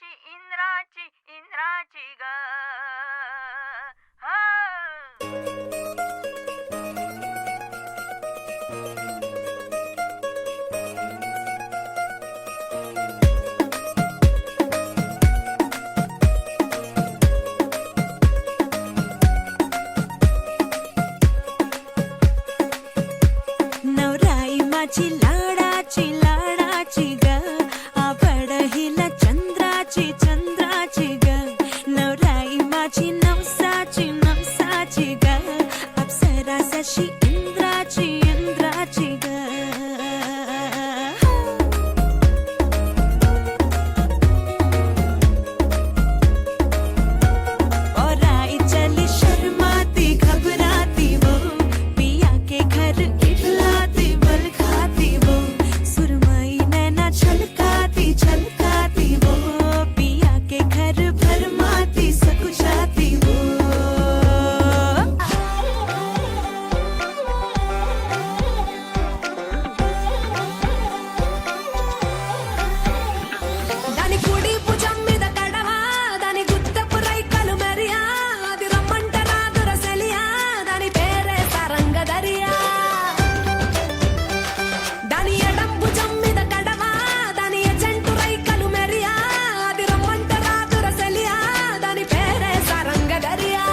इंद्राची इंद्राची ग नवराई माझी लाडाची लाडाची ग आवड हिला चंद्राची चंद्राची ग नवराई माझी नवसाची नवसाची ग अप्सरा जशी इंद्राची इंद्राची ग और आई चली शर्माती घबराती वो पिया के घर खिलाती बल खाती वो सुरमई नैना छलकाती छलकाती वो पिया के घर भरमाती सकुचाती वो దాని కుడి భుజం మీద కడవా దాని గుత్తపు రైకలు మెరియా అది రమ్మంట రాదుర సెలియా దాని పేరే తరంగదరియా దాని ఎడం భుజం మీద కడవా దాని ఎజెంటు రైకలు మెరియా అది రమ్మంట రాదుర సెలియా దాని పేరే తరంగదరియా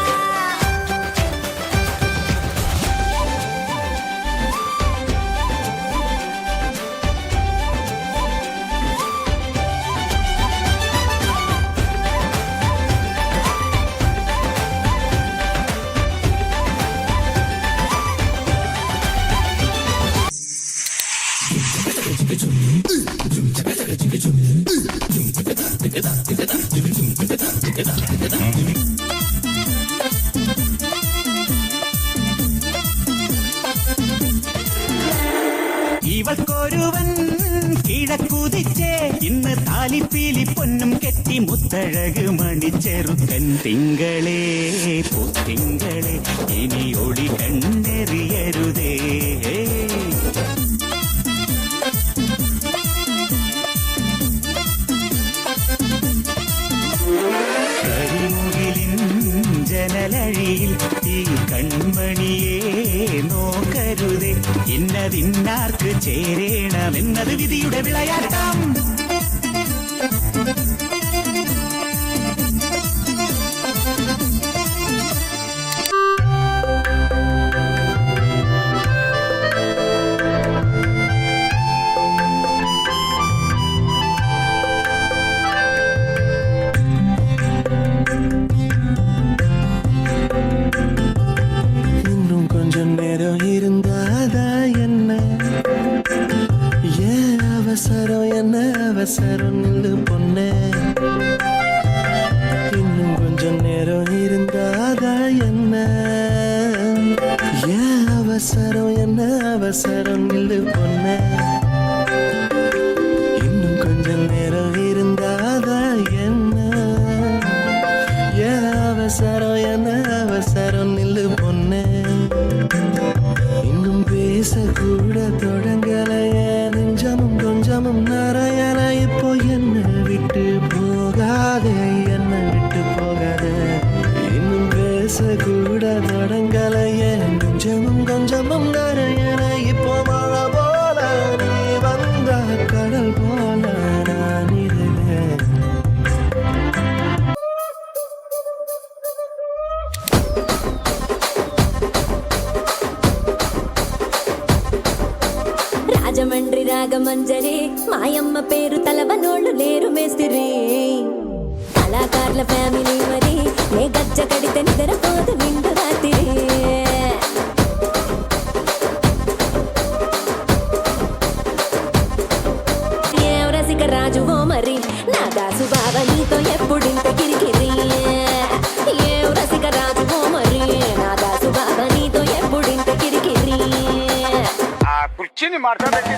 ഇവൾക്കൊരുവൻ കിഴക്കുതിച്ചേ ഇന്ന് താലിപ്പീലി പൊന്നും കെട്ടി മുത്തഴക് മണിച്ചെറുക്കൻ തിങ്കളേ പൂത്തിങ്കളെ ഇനി ഒളി കണ്ണെറിയരുതേ കരിമുകിലിൻ ജനലഴിയിൽ ഈ കൺമണിയെ നോക്കരുതേ ഇന്നതിന്നാർക്ക് ചേരേണമെന്നത് വിധിയുടെ വിളയാട്ടം இன்னும் கொஞ்சம் நேரம் இருந்தாதா என்ன ஏன் அவசரம் என்ன அவசரம் நில்லு பொண்ணே இன்னும் கொஞ்சம் நேரம் இருந்தாதா என்ன ஏன் அவசரம் என்ன அவசரம் நில்லு பொண்ணே இன்னும் கொஞ்சம் நேரம் இருந்தாதா என்ன ஏன் அவசரம் என்ன அவசரம் நில்லு பொண்ணே இன்னும் பேசக்கூட தொடங்கலையே நெஞ்சமும் கொஞ்சமும் நிறையல இப்போ என்ன விட்டு போகாதே என்ன விட்டு போகாதே இன்னும் பேசக்கூட தொடங்கலையே நெஞ்சமும் கொஞ்சமும் நிறையல இப்போ மழை போல நீ வந்த கடல் போல நான் இருந்தேன் రాజమండ్రి రాగమంజరి మాయమ్మ పేరు తలవనోళ్ళు లేరు మేస్తిరి కళాకారుల ఫ్యామిలీ మరి ఏ గజ్జ కడితే నిద్రపోదు నిండు రాత్రి ఏం రసిక రాజువో మరి నా దాసు బావ నీతో ఎప్పుడింత కిరికిరి ఏం రసిక రాజువో మరి నా దాసు బావ నీతో ఎప్పుడింత కిరికిరి కుర్చీని మార్చబెట్టి